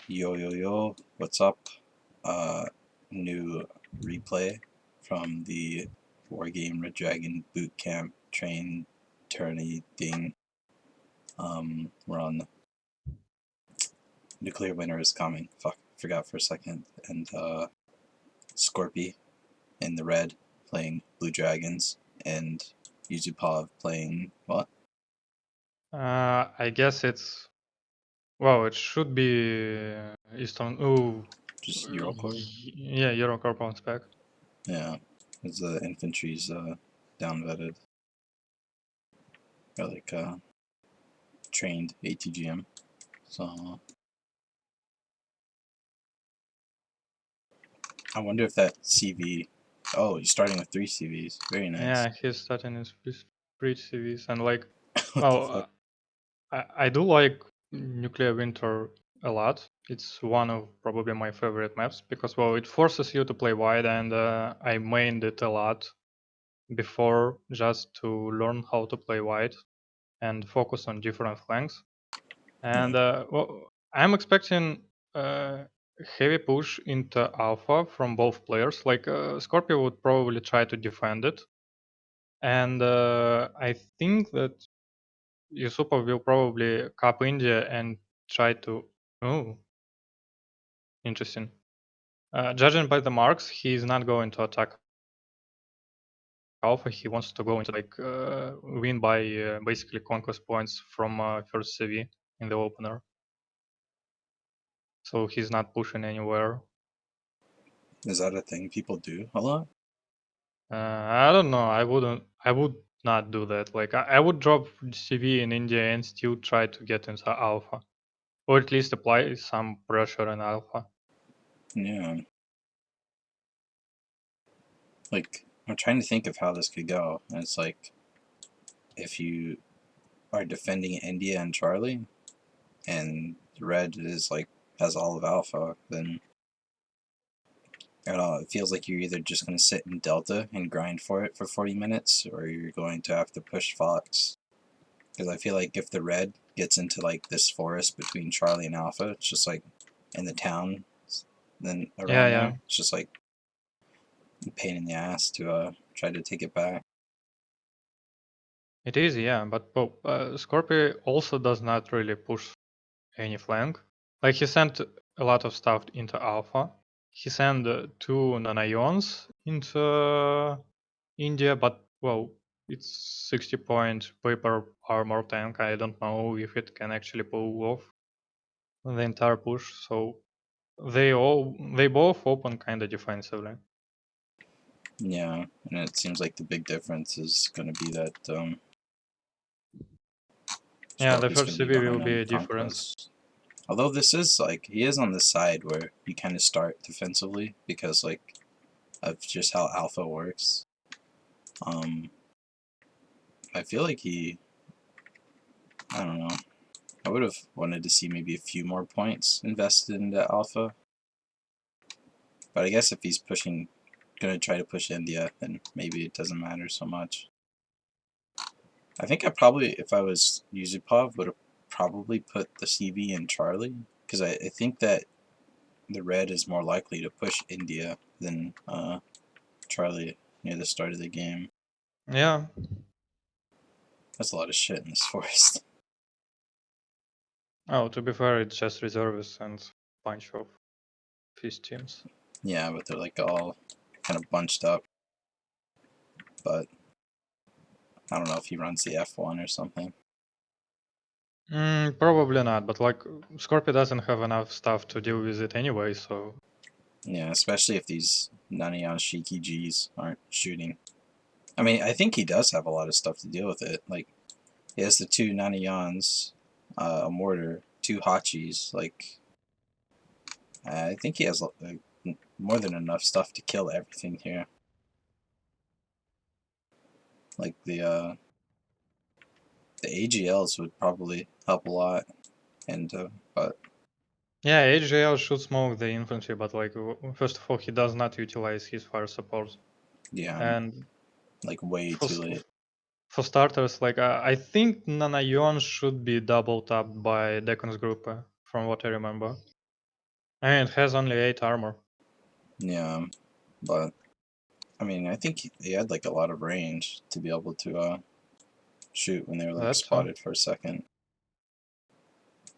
Yo, what's up? New replay from the Wargame Red Dragon Bootcamp train tourney thing. We're on Nuclear Winter is coming. Fuck, forgot for a second. And Scorpi in the red playing Blue Dragons, and Yusupov playing what? I guess it's it should be Eastern. Oh, Just Eurocorps? yeah, Eurocorp on spec. Yeah, because the infantry's downvetted. Or like trained ATGM. So I wonder if that CV. Oh, you're starting with 3 CVs. Very nice. Yeah, he's starting his breach CVs and like, What the fuck? I do like Nuclear Winter a lot. It's one of probably my favorite maps because it forces you to play wide, and I mained it a lot before just to learn how to play wide and focus on different flanks. And I'm expecting heavy push into alpha from both players. Like Scorpio would probably try to defend it, and I think that Yusupov will probably cap India and try to. Oh, interesting. Judging by the marks, he is not going to attack alpha. He wants to go into win by basically conquest points from first CV in the opener. So he's not pushing anywhere. Is that a thing people do a lot? I don't know. I would not do that. Like I would drop CV in India and still try to get into alpha, or at least apply some pressure in alpha. Yeah. Like, I'm trying to think of how this could go. And it's like, if you are defending India and Charlie, and Red is like, has all of Alpha, then I don't know, it feels like you're either just going to sit in Delta and grind for it for 40 minutes, or you're going to have to push Fox. Because I feel like if the red gets into like this forest between Charlie and Alpha, it's just like in the town, then around Yeah. there, it's just like a pain in the ass to try to take it back. It is, yeah. But Scorpio also does not really push any flank. Like he sent a lot of stuff into alpha. He sent 2 nanions into India, but it's 60 point paper armor tank. I don't know if it can actually pull off the entire push. So they both open kind of defensively. Yeah, and it seems like the big difference is going to be that Yeah, the Scorpi's first going to be CV will behind be on a difference. Conquest. Although this is like, he is on the side where you kind of start defensively because like of just how Alpha works. I feel like I don't know, I would have wanted to see maybe a few more points invested into Alpha. But I guess if he's gonna try to push India, then maybe it doesn't matter so much. I think I probably, if I was Yusupov, would have probably put the CV in Charlie, because I think that the red is more likely to push India than Charlie near the start of the game. Yeah. That's a lot of shit in this forest. Oh, to be fair, it's just reservists and bunch of fish teams. Yeah, but they're like all kind of bunched up. But I don't know if he runs the F1 or something. Probably not, but like Scorpio doesn't have enough stuff to deal with it anyway, so Yeah, especially if these Nanion Shiki Gs aren't shooting. I mean, I think he does have a lot of stuff to deal with it. Like, he has the 2 Naniyons, a mortar, 2 Hachis. Like, I think he has like, more than enough stuff to kill everything here. Like, the AGLs would probably help a lot. And, but yeah, HJL should smoke the infantry, but like first of all, he does not utilize his fire support, yeah, and like way for too late. for starters, like I think Nanayon should be double tapped by Decon's group, from what I remember. I mean, it has only 8 armor. Yeah, but I mean, I think he had like a lot of range to be able to shoot when they were like That's spotted for a second.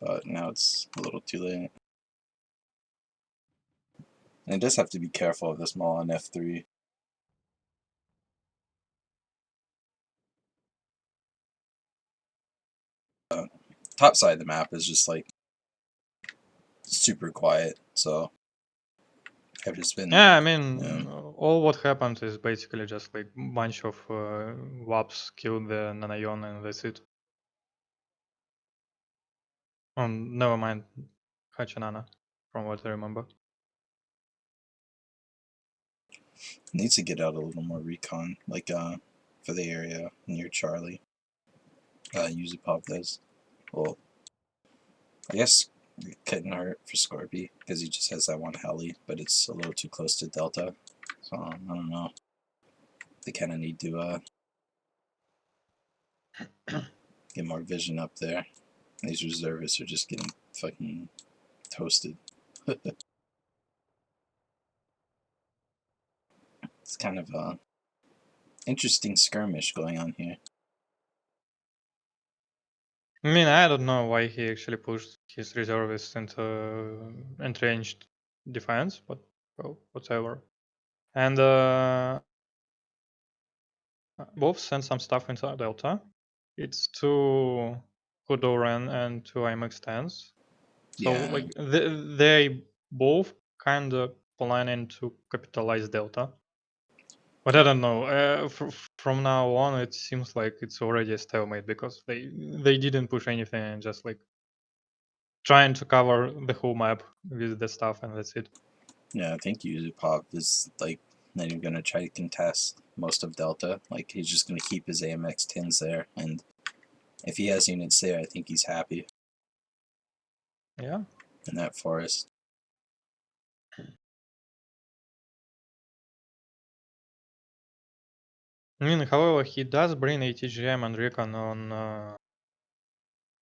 But now it's a little too late. And it does have to be careful of this maul on F3. Top side of the map is just like super quiet, so I've just been Yeah, I mean, yeah, all what happened is basically just like bunch of WAPs killed the Nanayon and that's it. Never mind Hachanana, from what I remember. needs to get out a little more recon, like for the area near Charlie. Yusupov does. Well, I guess it couldn't hurt for Scorpi because he just has that one heli, but it's a little too close to Delta. So I don't know. They kind of need to get more vision up there. These reservists are just getting fucking toasted. It's kind of a interesting skirmish going on here. I mean, I don't know why he actually pushed his reservists into entrenched defense, but well, whatever. And both sent some stuff into Delta. It's to Kudoran and to IMX-10s. So Yeah, like they both kind of planning to capitalize Delta. But I don't know. From now on, it seems like it's already a stalemate because they didn't push anything and just like trying to cover the whole map with the stuff and that's it. yeah. I think Yusupov is like not even gonna try to contest most of Delta. Like he's just gonna keep his AMX 10s there, and if he has units there, I think he's happy Yeah. in that forest. I mean, however, he does bring ATGM and Recon on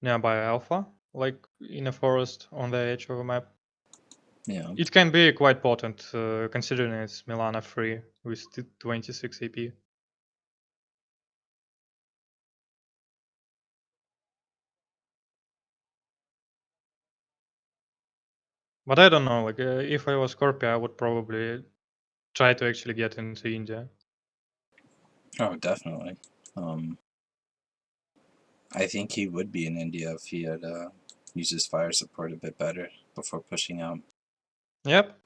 nearby Alpha, like in a forest on the edge of a map. Yeah, It can be quite potent, considering it's Milana free with 26 AP. But I don't know, like if I was Scorpio, I would probably try to actually get into India. oh definitely. I think he would be in India if he had used his fire support a bit better before pushing out. Yep.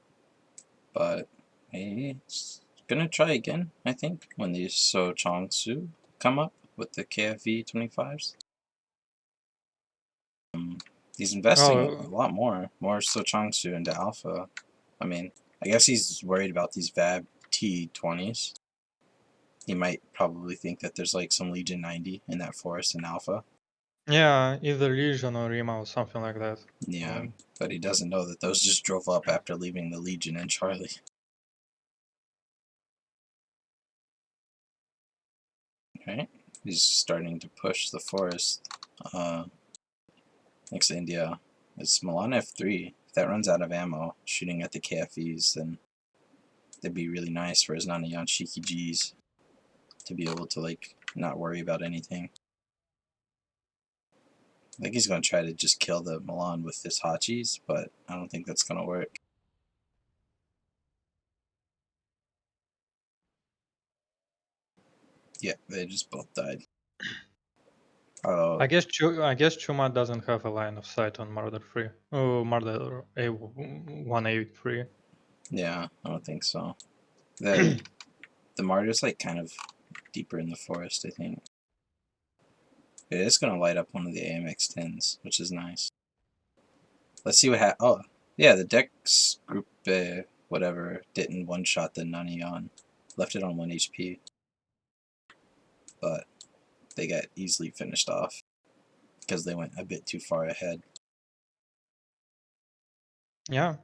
But he's gonna try again, I think, when these So Chong Su come up with the KFV 25s. He's investing a Well, lot more So Chong Su into Alpha. I mean, I guess he's worried about these VAB T20s. He might probably think that there's like some Legion 90 in that forest in Alpha. yeah, either Legion or Rima or something like that. Yeah, Um, but he doesn't know that those just drove up after leaving the Legion and Charlie. Right? He's starting to push the forest. Uh, next to India. It's Milan F3. If that runs out of ammo shooting at the KFEs, then that'd be really nice for his Nanayan Shiki Gs to be able to like not worry about anything. I think he's gonna try to just kill the Milan with this Hachis, but I don't think that's gonna work. Yeah, they just both died. Oh, I guess Chuma doesn't have a line of sight on Murder 3. Oh, Murder A183. yeah, I don't think so. The Martyr's like kind of deeper in the forest, I think. It is gonna light up one of the AMX 10s, which is nice. Let's see what happens. Oh, yeah, the Dex group, whatever, didn't one-shot the Nanion. Left it on 1 HP. But they got easily finished off because they went a bit too far ahead. Yeah.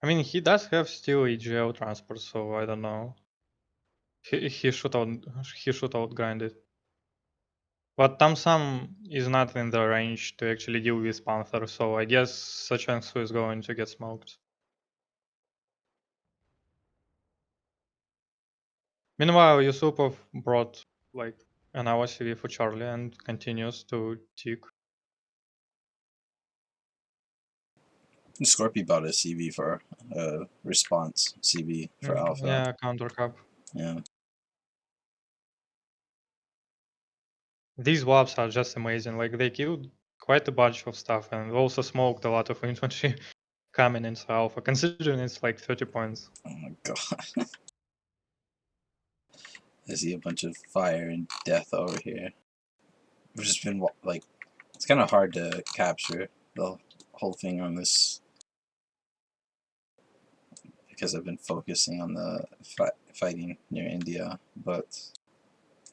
I mean, he does have still EGL transport, so I don't know. He should outgrind it. But Tamsam is not in the range to actually deal with Panther, so I guess Sachensu is going to get smoked. Meanwhile, Yusupov brought like an hour CV for Charlie and continues to tick. Scorpi bought a CV for response CV for Alpha. Yeah, counter cap. Yeah. These WAPs are just amazing. Like they killed quite a bunch of stuff and also smoked a lot of infantry coming into Alpha, considering it's like 30 points. Oh my god. I see a bunch of fire and death over here. Which has been like, it's kind of hard to capture the whole thing on this because I've been focusing on the fighting near India. But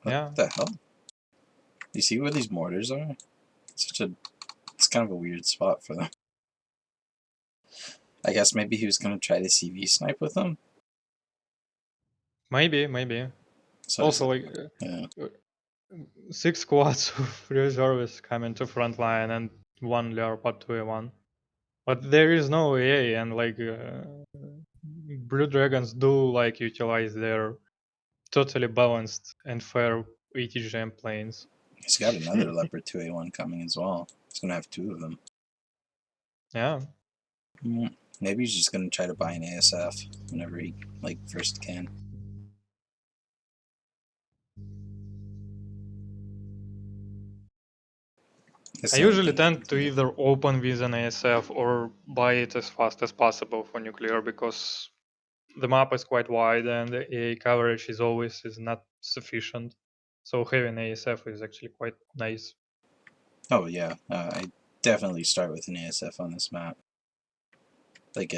what Yeah. the hell? You see where these mortars are? It's kind of a weird spot for them. I guess maybe he was gonna try to CV snipe with them. Maybe. So Also, like yeah. 6 squads of reservists coming to front line and 1 Leopard 2A1. But there is no AA, and like Blue Dragons do like utilize their totally balanced and fair ATGM planes. He's got another Leopard 2A1 coming as well. He's gonna have 2 of them. Yeah. Maybe he's just gonna try to buy an ASF whenever he first can. I That's the only usually thing I tend can to think of. either open with an ASF or buy it as fast as possible for nuclear because the map is quite wide and the AA coverage is not sufficient. So having ASF is actually quite nice. Oh yeah, I definitely start with an ASF on this map. Like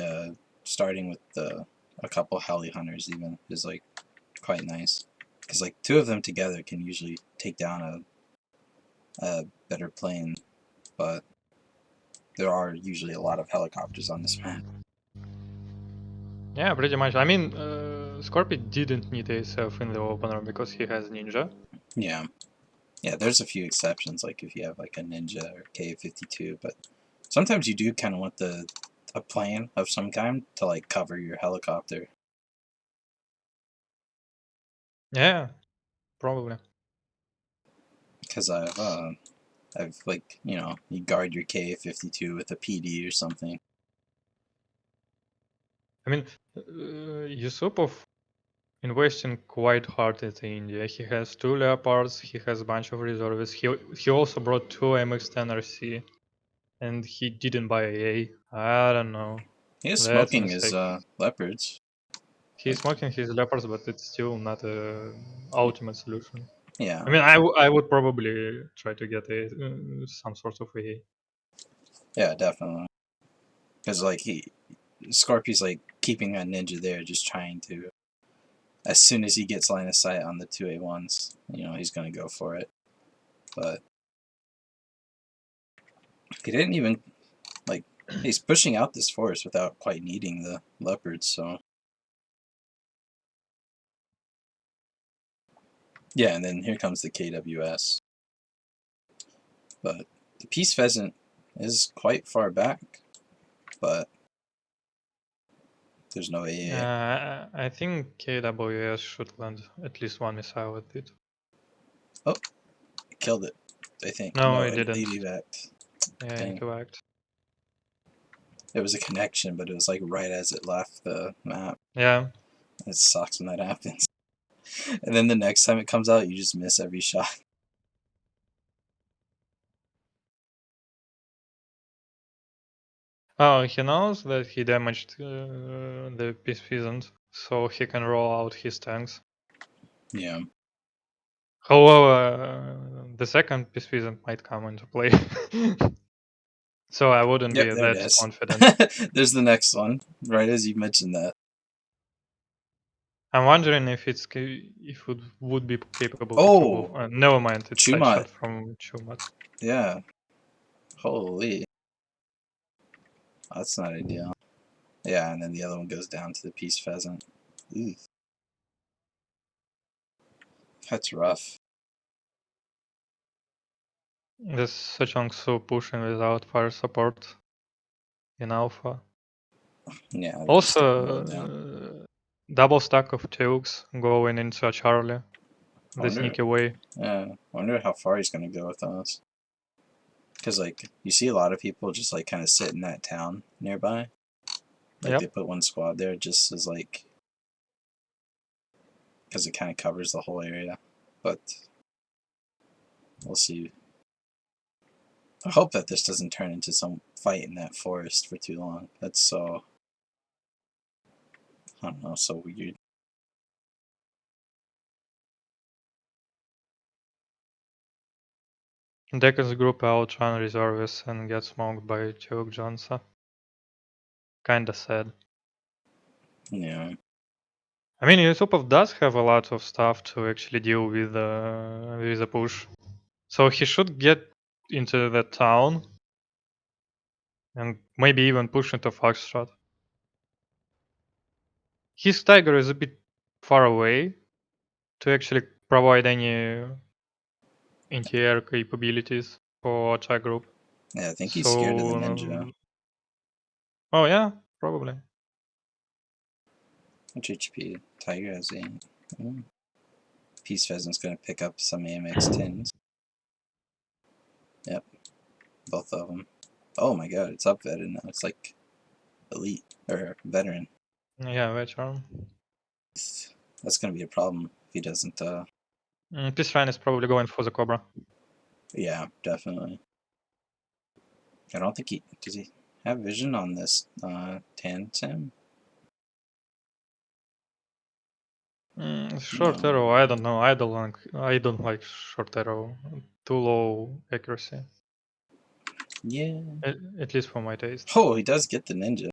starting with a couple heli hunters even is like quite nice because like 2 of them together can usually take down a better plane, but there are usually a lot of helicopters on this map. Yeah, pretty much. I mean, Scorpi didn't need ASF in the opener because he has Ninja. Yeah, yeah. There's a few exceptions, like if you have like a Ninja or K-52, but sometimes you do kind of want a plane of some kind to like cover your helicopter. Yeah, probably. Because I've like you guard your K-52 with a PD or something. I mean, Yusupov investing quite hard into India. He has 2 Leopards, he has a bunch of reservists. He also brought 2 MX-10 RC, and he didn't buy AA. I don't know. He is That's a smoking his mistake. leopards. He's Like smoking his Leopards, but it's still not a ultimate solution. yeah, I mean, I would probably try to get some sort of AA. yeah, definitely. Because like Scorpi's like keeping that ninja there, just trying to. As soon as he gets line of sight on the 2A1s, he's gonna go for it. But he didn't even like. He's pushing out this force without quite needing the leopards. So yeah, and then here comes the KWS. But the peace pheasant is quite far back, but there's no AA. I think KWS should land at least 1 missile with it. Oh, it killed it. I think No, no, it it didn't. evac. Yeah, Dang, incorrect. it was a connection, but it was like right as it left the map. Yeah. It sucks when that happens. And then the next time it comes out, you just miss every shot. Oh, he knows that he damaged the Peace Peasant, so he can roll out his tanks. Yeah. However, the second Peace Peasant might come into play. So I wouldn't Yep, be there it that is. confident. There's the next one, right as you mentioned that. I'm wondering if if it would be capable to Oh, kill. Never mind, it's side Chumot. shot from Chumat. Yeah. Holy. That's not ideal. Yeah, and then the other one goes down to the peace pheasant. Ooh, that's rough. This Sechong Su pushing without fire support in alpha. Yeah, they're just well down. Also, double stack of Tukes going into a Charlie I the wonder, sneaky way. I wonder how far he's gonna go with us. Because like you see a lot of people just like kind of sit in that town nearby. Like they Yep. put one squad there just as like because it kind of covers the whole area. But we'll see. I hope that this doesn't turn into some fight in that forest for too long. That's so, I don't know, so weird. Deckers group out run reservists and get smoked by Tuke Johnson. Kinda sad. Yeah. I mean, Yusupov does have a lot of stuff to actually deal with the push, so he should get into the town and maybe even push into Foxtrot. His Tiger is a bit far away to actually provide any anti-air capabilities for attack group. Yeah, I think he's scared of the So, ninja. oh yeah, probably. Which HP? Tiger has a. Peace Pheasant's gonna pick up some AMX 10s. Yep, both of them. Oh my god, it's up vetted now. It's like elite or veteran. Yeah, veteran. That's gonna be a problem if he doesn't. Peace Ryan is probably going for the Cobra. Yeah, definitely. I don't think he does. He have vision on this Tan Sim? Short No. arrow, I don't know. I don't like short arrow. Too low accuracy. Yeah. At least for my taste. Oh, he does get the ninja.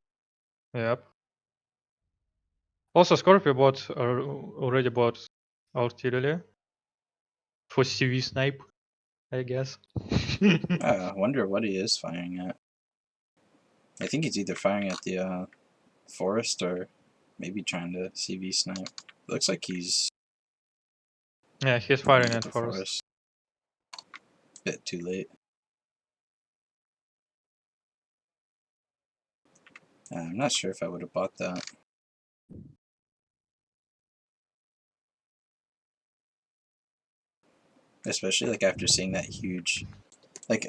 Yep. Also, Scorpio already bought artillery for CV snipe, I guess. I wonder what he is firing at. I think he's either firing at the forest or maybe trying to CV snipe. Looks like he's Yeah, he's going firing at at the forest. forest. Bit too late. I'm not sure if I would have bought that. Especially like after seeing that huge, like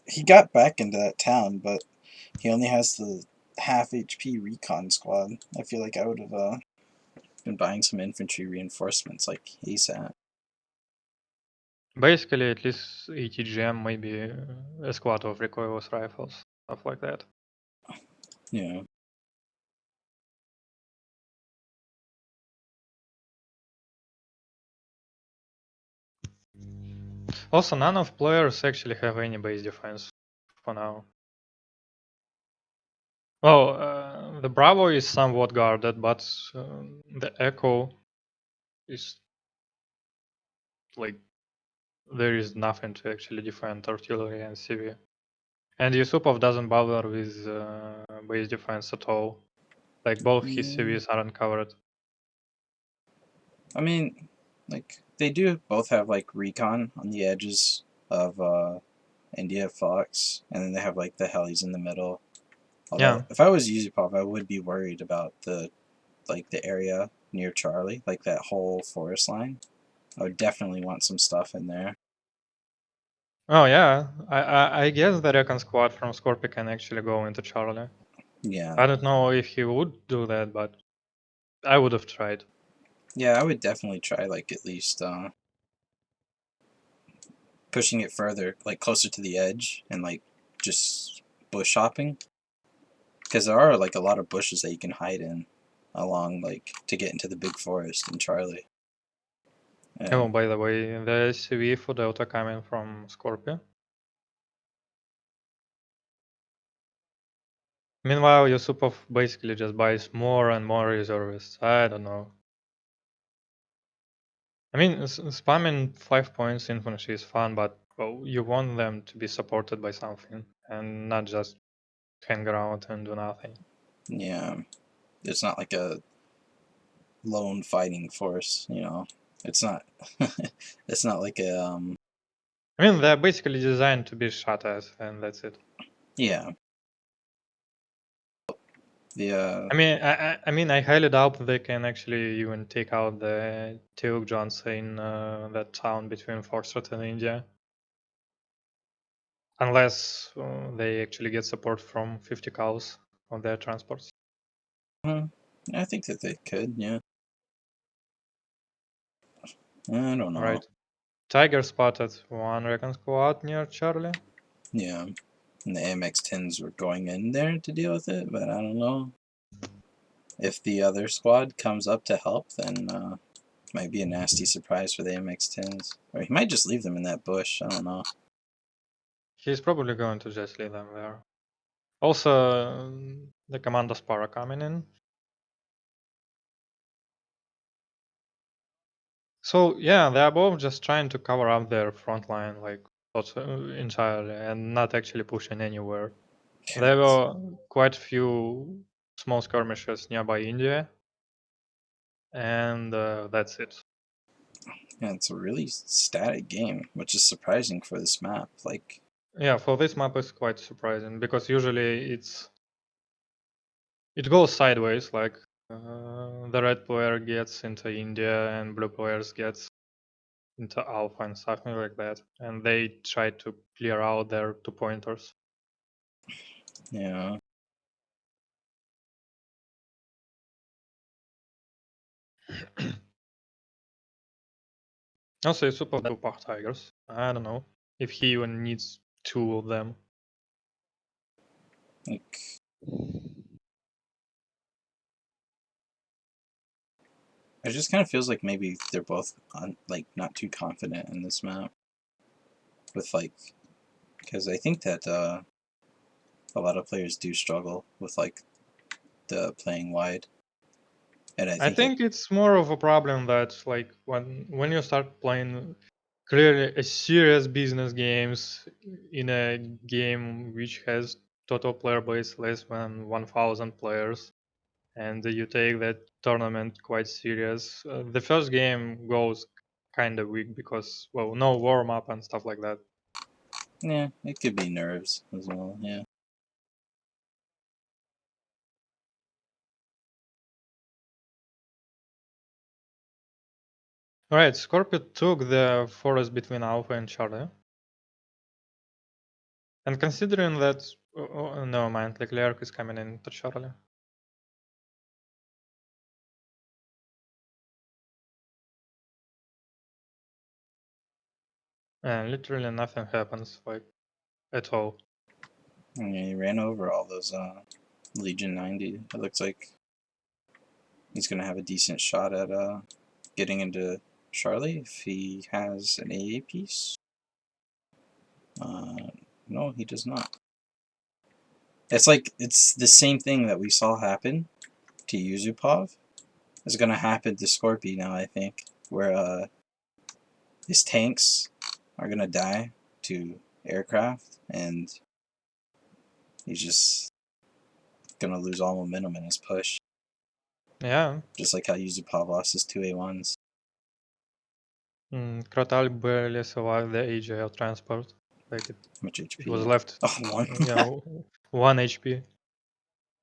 he got back into that town, but he only has the half HP recon squad. I feel like I would have been buying some infantry reinforcements like ASAP. Basically, at least ATGM, maybe a squad of recoilless rifles, stuff like that. Yeah. Also, none of players actually have any base defense for now. Well, the Bravo is somewhat guarded, but the Echo is like there is nothing to actually defend artillery and CV. And Yusupov doesn't bother with base defense at all. Like both his Yeah. CVs aren't covered. I mean, like they do both have like recon on the edges of India Fox, and then they have like the helis in the middle. Yeah. Although if I was Yusupov, I would be worried about the area near Charlie, like that whole forest line. I would definitely want some stuff in there. Oh yeah. I guess the Recon squad from Scorpi can actually go into Charlie. Yeah, I don't know if he would do that, but I would have tried. yeah, I would definitely try like at least pushing it further, like closer to the edge, and like just bush hopping, because there are like a lot of bushes that you can hide in along like to get into the big forest in Charlie. Yeah. Oh, by the way, the CV for Delta coming from Scorpio. Meanwhile, Yusupov basically just buys more and more reservists. I don't know. I mean, spamming 5 points infantry is fun, but well, you want them to be supported by something and not just hang around and do nothing. Yeah, it's not like a lone fighting force, you know. It's not it's not like a I mean, they're basically designed to be shot at, and that's it. Yeah. The I highly doubt they can actually even take out the Teuk Jones in that town between Foxtrot and India, unless they actually get support from 50 cows on their transports. I think that they could, yeah. I don't know. Right. Tiger spotted one Recon squad near Charlie. Yeah. And the AMX-10s were going in there to deal with it, but I don't know. If the other squad comes up to help, then might be a nasty surprise for the MX-10s. Or he might just leave them in that bush, I don't know. He's probably going to just leave them there. Also, the Commander Spara coming in. So yeah, they are both just trying to cover up their front line like entirely and not actually pushing anywhere. There were quite a few small skirmishes nearby India, and that's it. Yeah, it's a really static game, which is surprising for this map. Like, Yeah, for this map is quite surprising because usually it goes sideways. Like the red player gets into India and blue players gets into Alpha and something like that, and they try to clear out their 2 pointers. yeah, Also, Yusupov two Park Tigers. I don't know if he even needs 2 of them. like, it just kind of feels like maybe they're both like not too confident in this map. With like, because I think that a lot of players do struggle with like the playing wide, and I I think it. think it's more of a problem that like when you start playing clearly a serious business games in a game which has total player base less than 1,000 players, and you take that tournament quite serious. The first game goes kind of weak because well, no warm up and stuff like that. Yeah, it could be nerves as well. Yeah. Right, Scorpio took the forest between Alpha and Charlie. And considering that, never mind, Leclerc is coming in to Charlie. And literally nothing happens, like, at all. And he ran over all those Legion 90. It looks like he's gonna have a decent shot at getting into Charlie if he has an AA piece. No, he does not. It's like it's the same thing that we saw happen to Yusupov is gonna happen to Scorpi now. I think where his tanks are gonna die to aircraft, and he's just gonna lose all momentum in his push. Yeah. Just like how Yusupov lost his 2A1s. Krotal barely survived the AGL transport. Like, How much it was HP? left, Oh, one. yeah, 1 HP.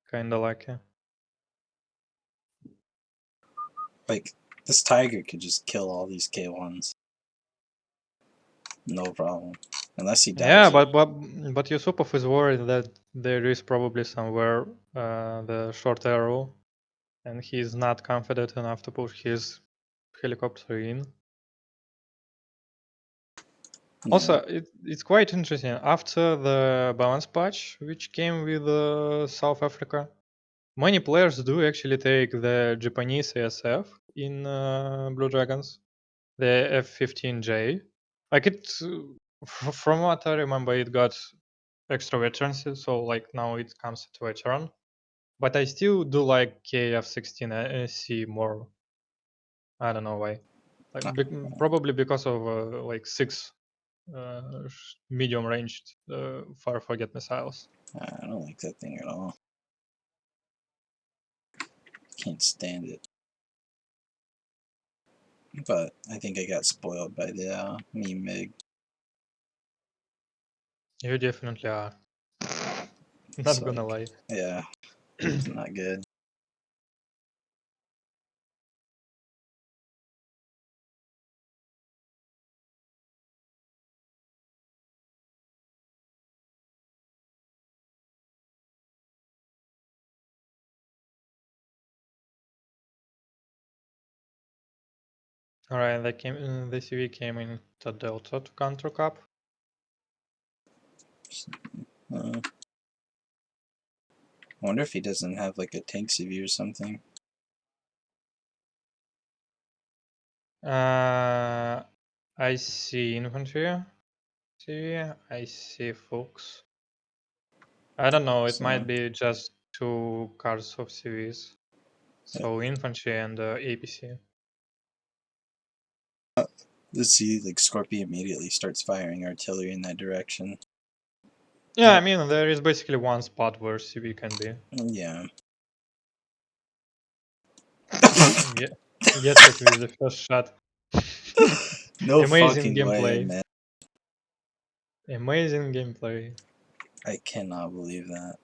Kinda lucky. Like, this Tiger could just kill all these K1s. No problem. Unless he Yeah, dives. but Yusupov is worried that there is probably somewhere the short arrow, and he's not confident enough to push his helicopter in. Also, Yeah. it's quite interesting. After the balance patch, which came with South Africa, many players do actually take the Japanese ASF in Blue Dragons, the F-15J. Like from what I remember, it got extra veterancy, so like now it comes to veteran. But I still do like KF-16C more. I don't know why. Like probably because of like 6 medium ranged far forget missiles. I don't like that thing at all. Can't stand it. But I think I got spoiled by the meme MiG. You definitely are. It's Not gonna like, lie. yeah, it's not good. Alright, the CV came into Delta to counter cap. I wonder if he doesn't have like a tank CV or something. I see infantry CV. I see Fuchs. I don't know. It So might be just two cards of CVs. So infantry and APC. let's see, like Scorpi immediately starts firing artillery in that direction. Yeah, I mean there is basically one spot where CV can be. Yeah. Yeah, gets it with the first shot. No Amazing fucking way, gameplay. man. Amazing gameplay. I cannot believe that.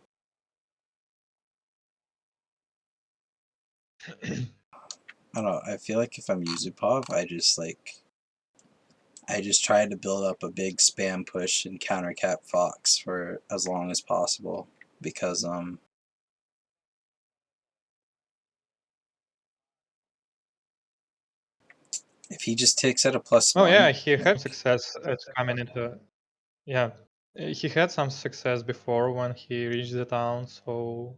I don't know. I feel like if I'm Yusupov, I just try to build up a big spam push and countercap Fox for as long as possible because if he just takes at a Oh yeah, +1, he had like success at coming into. Yeah, he had some success before when he reached the town, so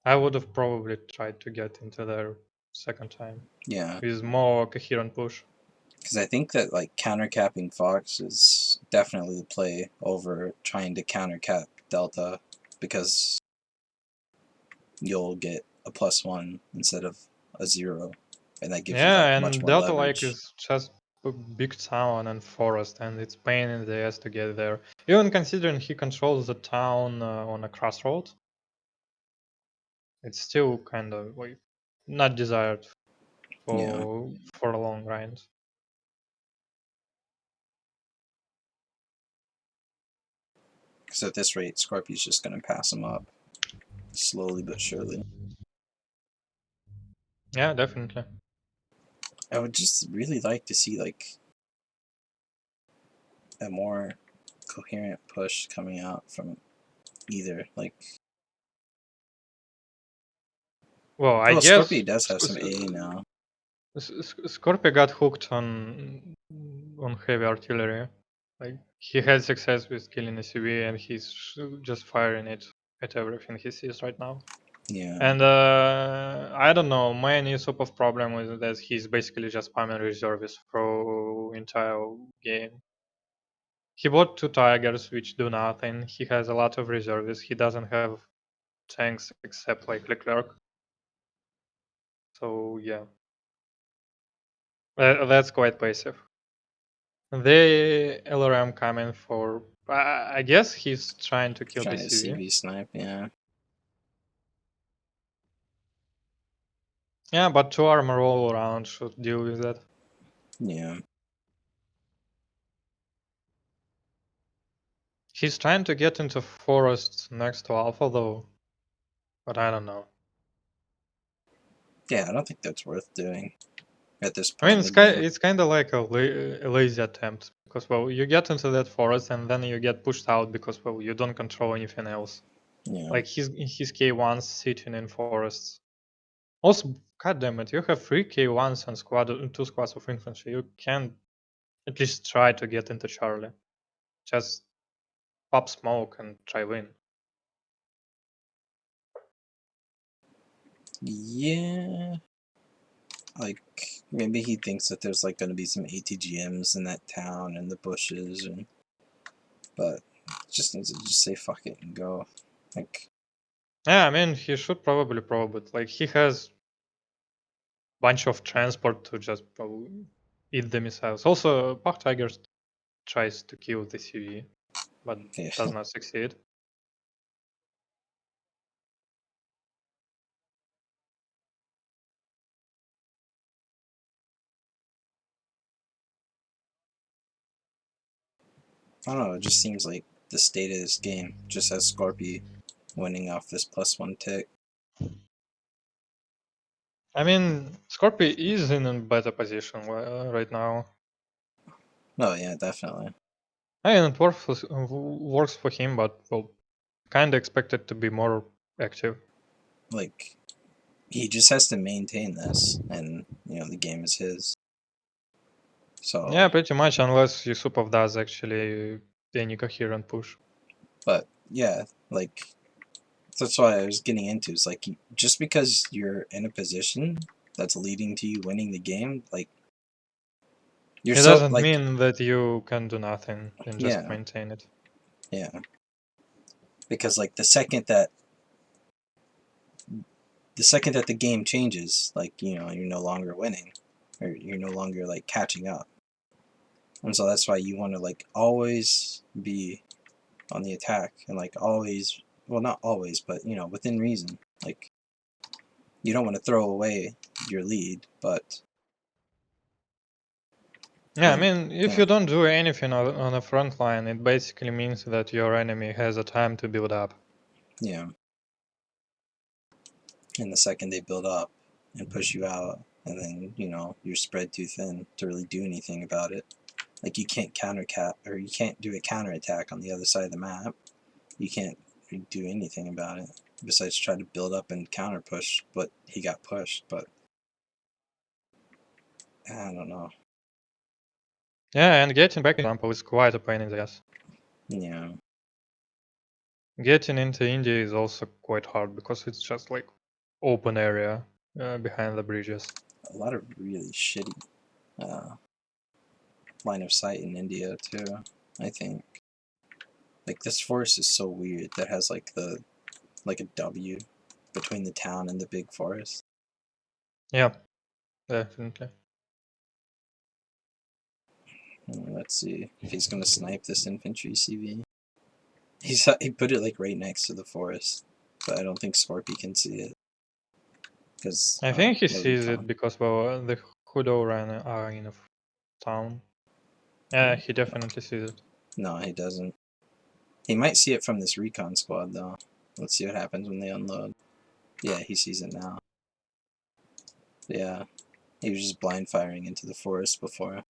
I would have probably tried to get into there second time yeah, with more coherent push. because I think that like countercapping Fox is definitely the play over trying to countercap Delta because you'll get a +1 instead of a 0, and that gives you like Yeah, much and more Delta like leverage. is just a big town and forest, and it's pain in the ass to get there. Even considering he controls the town on a crossroad, it's still kind of like not desired Yeah, for a long ride. because at this rate, Scorpi's just gonna pass him up slowly but surely. Yeah, definitely. I would just really like to see like a more coherent push coming out from either. Like, Well, I well, guess Scorpio does have some A now. Scorpio got hooked on heavy artillery. Like he had success with killing a CV, and he's just firing it at everything he sees right now. Yeah, And I don't know. My Yusupov problem is that he's basically just spamming reservists through entire game. He bought two tigers, which do nothing. He has a lot of reservists. He doesn't have tanks except like Leclerc. So yeah, that's quite passive. The LRM coming for. I guess he's trying to kill the trying to CV. CV snipe. Yeah, Yeah, but two armor all around should deal with that. yeah. He's trying to get into forest next to Alpha though, but I don't know. Yeah, I don't think that's worth doing at this I point mean, in the game. it's kind of like a lazy attempt because well, you get into that forest and then you get pushed out because well, you don't control anything else. Yeah, Like his K1s sitting in forests. Also, god damn it, you have three K1s and two squads of infantry. You can at least try to get into Charlie. Just pop smoke and try win. yeah. Like maybe he thinks that there's like going to be some ATGMs in that town and the bushes, and but just needs to just say fuck it and go. Like, Yeah, I mean he should probably probe it. Like he has bunch of transport to just eat the missiles. Also, Park Tiger tries to kill the CV, but yeah, does not succeed. I don't know. It just seems like the state of this game. Just has Scorpi winning off this +1 tick. I mean, Scorpi is in a better position right now. Oh yeah, definitely. I mean, it works for him, but well, kind of expected to be more active. Like, he just has to maintain this, and the game is his. So Yeah, pretty much, unless Yusupov does actually any coherent push. but yeah, like that's why I was getting into. It's like just because you're in a position that's leading to you winning the game, like you're It so doesn't like mean that you can do nothing and just yeah, maintain it. yeah. Because like the second that the game changes, like you're no longer winning, or you're no longer like catching up, and so that's why you want to like always be on the attack and like always, well, not always, but within reason. Like you don't want to throw away your lead, but Yeah, I mean, if yeah, you don't do anything on the front line, it basically means that your enemy has a time to build up. yeah. And the second they build up and push you out, and then you're spread too thin to really do anything about it. Like you can't or you can't do a counterattack on the other side of the map. You can't do anything about it besides try to build up and counter push. But he got pushed. But I don't know. Yeah, and getting back example is quite a pain in the ass. Yeah, Getting into India is also quite hard because it's just like open area behind the bridges. a lot of really shitty line of sight in India too. I think like this forest is so weird that has like a W between the town and the big forest. Yeah, definitely. Let's see if he's gonna snipe this infantry CV. He put it like right next to the forest, but I don't think Scorpi can see it because I think he the sees it recon. because well, the Hudo are in a town. Yeah, he definitely sees it. No, he doesn't. He might see it from this recon squad though. Let's see what happens when they unload. Yeah, he sees it now. Yeah, he was just blind firing into the forest before.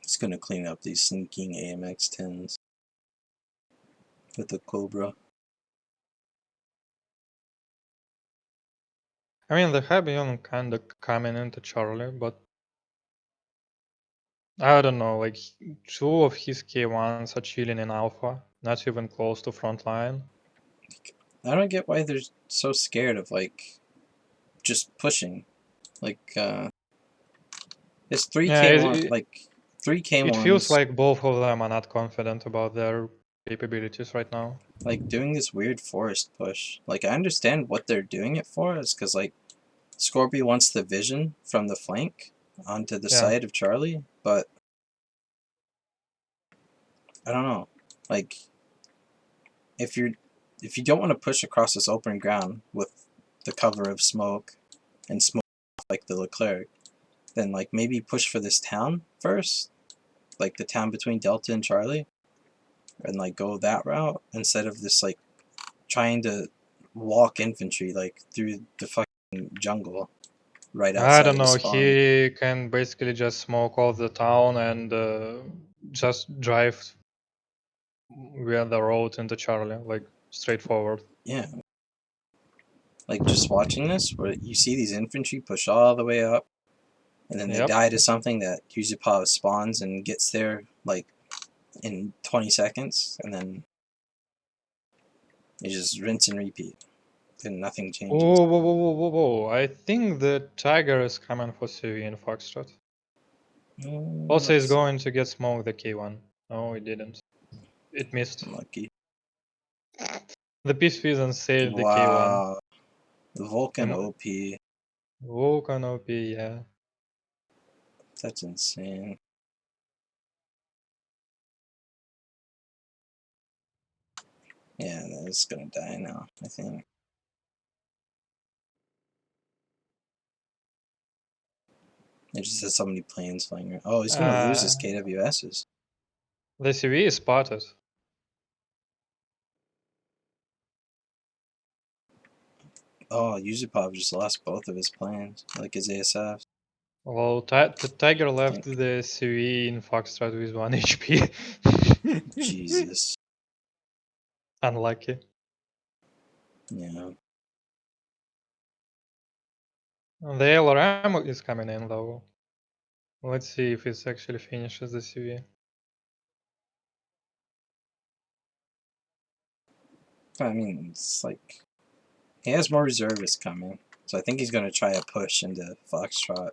He's gonna clean up these sneaking AMX 10s with the Cobra. I mean, they have been kind of coming into Charlie, but I don't know. Like two of his K1s are chilling in Alpha, not even close to frontline. I don't get why they're so scared of like just pushing. Like it's three Yeah, K1 like three it feels K1s like both of them are not confident about their capabilities right now. like doing this weird forest push. Like I understand what they're doing it for. Is because like Scorpio wants the vision from the flank onto the Yeah. side of Charlie, but I don't know. Like if you don't want to push across this open ground with the cover of smoke and smoke like the Leclerc, then like maybe push for this town first, like the town between Delta and Charlie, and like go that route instead of this like trying to walk infantry like through the fucking jungle right I outside don't of the know. spawn. He can basically just smoke all the town and just drive via the road into Charlie, like straightforward. Yeah, like just watching this, where you see these infantry push all the way up, and then they Yep. die to something that Yusupov spawns and gets there like in 20 seconds, and then you just rinse and repeat, and nothing changes. Whoa, whoa, whoa, whoa, whoa, whoa. I think the Tiger is coming for CV in Foxtrot. Also, he's Let's going to get smoked the K1. No, it didn't. It missed. Unlucky. The Peace Season saved the K1. Wow, the Vulcan Am- OP. Vulcan OP, yeah. That's insane. Yeah, that's gonna die now, I think. It just has so many planes flying around. Oh, he's gonna lose his KWSs. The CV is spotted. Oh, Yusupov just lost both of his planes, like his ASFs. Well, the Tiger I left think. the CV in Foxtrot with 1 HP. Jesus. Unlucky. Yeah. The LRM is coming in though. Let's see if it actually finishes the CV. I mean, it's like he has more reservists coming, so I think he's gonna try a push into Foxtrot.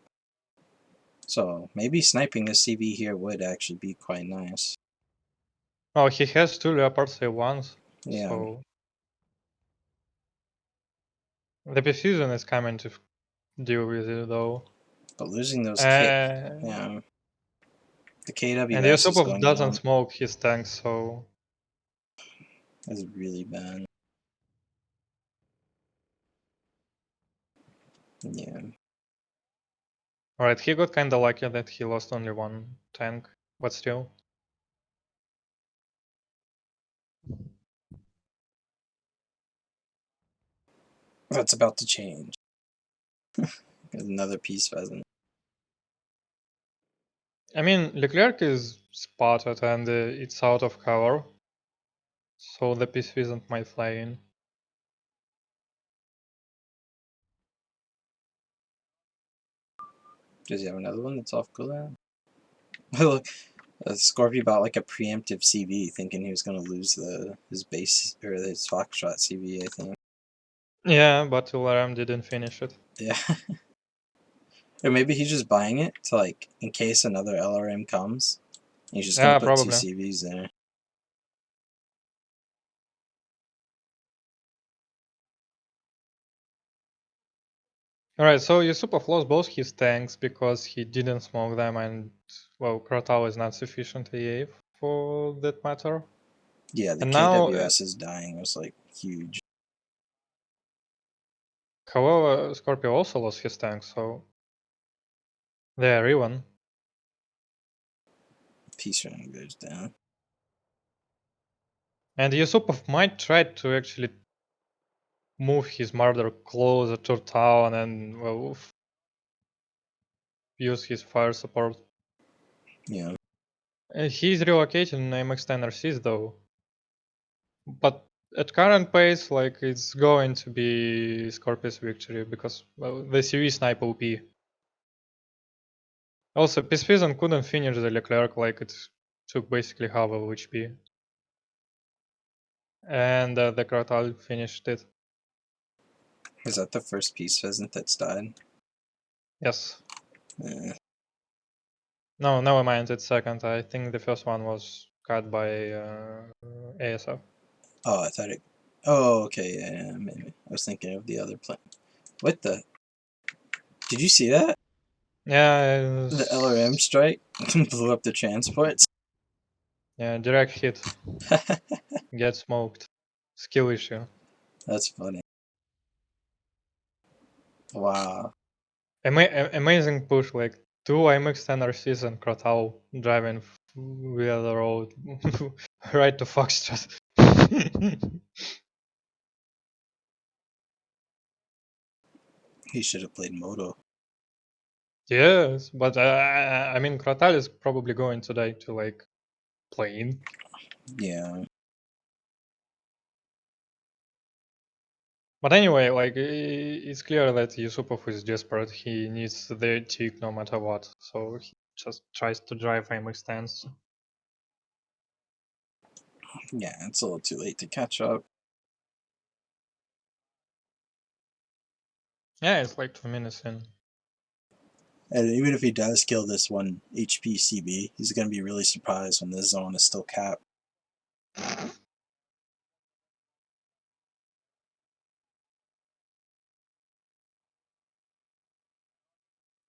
So maybe sniping this CV here would actually be quite nice. Oh, he has 2 Leopards A1s, Yeah, so the precision is coming to deal with it though. but losing those And yeah, the KWS is Yusupov going doesn't down. smoke his tanks, so That's really bad. Yeah, alright, he got kinda lucky that he lost only 1 tank, but still. that's about to change. Another peace pheasant. I mean, Leclerc is spotted and it's out of cover, so the piece isn't might fly in. Does he have another one that's off cooldown? Look, Scorpi bought like a preemptive CV, thinking he was gonna lose his base or his Foxtrot CV. I think. Yeah, but LRM didn't finish it. Yeah. Or maybe he's just buying it to like in case another LRM comes. He's just gonna Yeah, put 2 probably. CVs there. Alright, so Yusupov lost both his tanks because he didn't smoke them and, well, Krotal is not sufficient AA for that matter. Yeah, the And now, KWS is dying. It was like huge. however, Scorpio also lost his tank, so they are even. Peace run goes down. And Yusupov might try to actually move his murder closer to town and, well, use his fire support. Yeah. He's relocating AMX 10 RCs though. But at current pace, like it's going to be Scorpius victory because, well, the CV snipe OP. Also, Pisfizon couldn't finish the Leclerc, like it took basically half of HP. And the Krotal finished it. Is that the first peace pheasant that's died? Yes. Yeah. No, never mind, it's second. I think the first one was cut by ASF. Oh, I thought it. Oh, okay. Yeah, maybe. I was thinking of the other plane. What the? Did you see that? Yeah, The LRM strike blew up the transports. yeah, direct hit. Get smoked. Skill issue. That's funny. Wow. Amazing push, like 2 IMX 10 RCs and Krotal driving via the road right to Foxtrot. He should have played Moto. Yes, but I mean, Krotal is probably going today to like plane. Yeah. But anyway, like it's clear that Yusupov is desperate. He needs the tick no matter what, so he just tries to drive IMX 10s. Yeah, it's a little too late to catch up. Yeah, it's like 2 minutes in. And even if he does kill this one HP CB, he's going to be really surprised when the zone is still capped.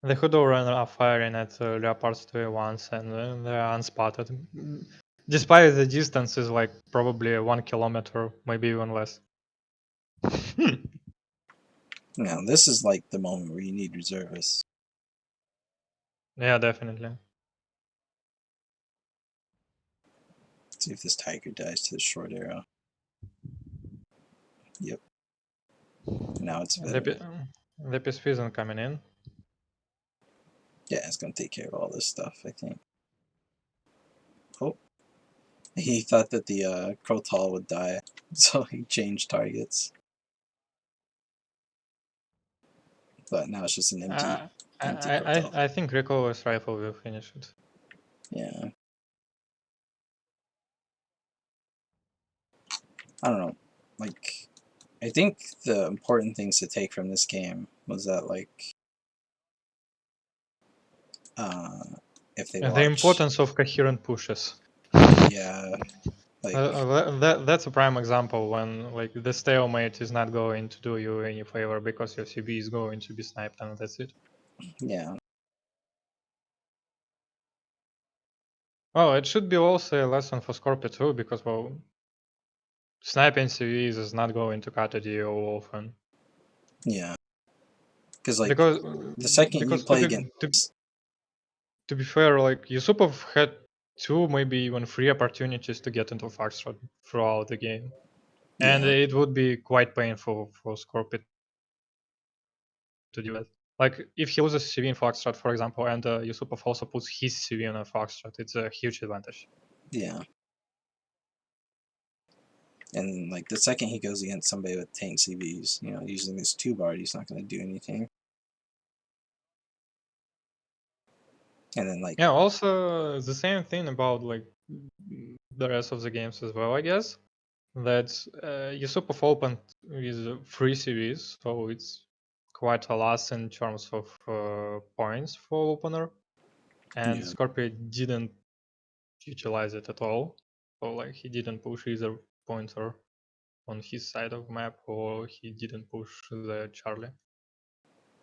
They could all run off firing at Leopards 2 once and they're unspotted. Despite the distance is like probably 1 kilometer, maybe even less. Now, this is like the moment where you need reservists. Yeah, definitely. See if this tiger dies to the short arrow. Yep. Now it's veteran. The PSP isn't coming in. Yeah, it's gonna take care of all this stuff, I think. Oh. He thought that the Crotal would die, so he changed targets. But now it's just an empty Crotal. I think Recover's rifle will finish it. Yeah. I don't know. Like, I think the important things to take from this game was that, like, if they watch... The importance of coherent pushes. Yeah. Like, that's a prime example when like the stalemate is not going to do you any favor because your CB is going to be sniped and that's it. yeah. Well, it should be also a lesson for Scorpi too, because well, sniping CVs is not going to cut a deal often. Yeah. Because, like, Because the second you play against... to be fair, like Yusupov had 2, maybe even 3 opportunities to get into Foxtrot throughout the game, and Yeah. it would be quite painful for Scorpi to do that. Like if he loses CV in Foxtrot, for example, and Yusupov also puts his CV in a Foxtrot, it's a huge advantage. Yeah. And, like, the second he goes against somebody with tank CVs, you know, using this 2-bar, he's not going to do anything. And then, like... Yeah, also the same thing about like the rest of the games as well, I guess. That Yusupov opened with 3 CVs, so it's quite a loss in terms of points for opener. And Yeah. Scorpio didn't utilize it at all. So like he didn't push either pointer on his side of map or he didn't push the Charlie.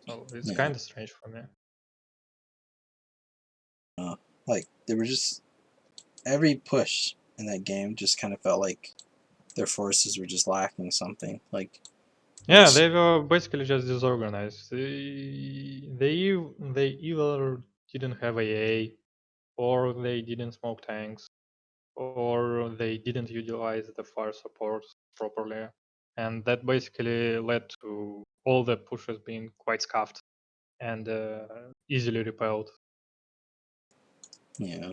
So it's Yeah. kind of strange for me. Like, they were just... Every push in that game just kind of felt like their forces were just lacking something. Like... Yeah, they were basically just disorganized. They either didn't have AA, or they didn't smoke tanks, or they didn't utilize the fire support properly, and that basically led to all the pushes being quite scuffed and easily repelled. Yeah.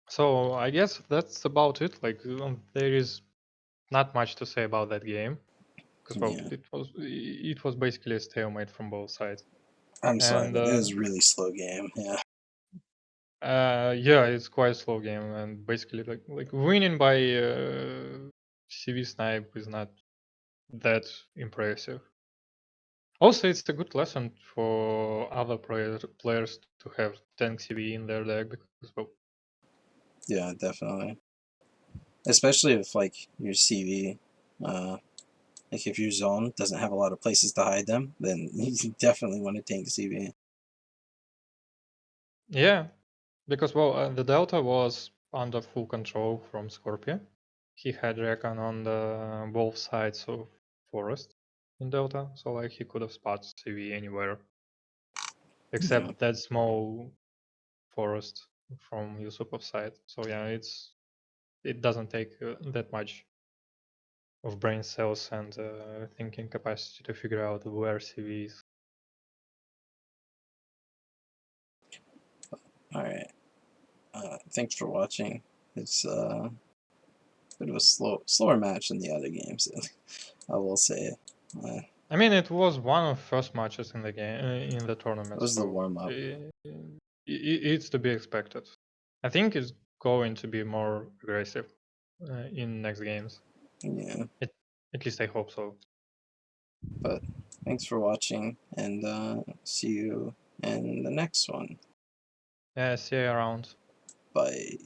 So I guess that's about it. Like there is not much to say about that game because well, Yeah. it was basically a stalemate from both sides. I'm sorry, And but it was a really slow game. Yeah. yeah, it's quite a slow game, and basically like winning by CV snipe is not that impressive. Also, it's a good lesson for other players to have tank CV in their deck because well, Yeah, definitely. Especially if, like, your CV, like, if your zone doesn't have a lot of places to hide them, then you definitely want to tank CV. yeah, because well, the Delta was under full control from Scorpio. He had Recon on the both sides of forest in Delta, so like he could have spotted CV anywhere Yeah. except that small forest from Yusupov side. So yeah, it doesn't take that much of brain cells and thinking capacity to figure out where CV is. Alright. Thanks for watching. It's a bit of a slower match than the other games, I will say. I mean, it was one of the first matches in the game in the It tournament, was the so warm-up. it's to be expected. I think it's going to be more aggressive in next games. Yeah. At least I hope so. But thanks for watching, and see you in the next one. Yeah, see you around. Bye.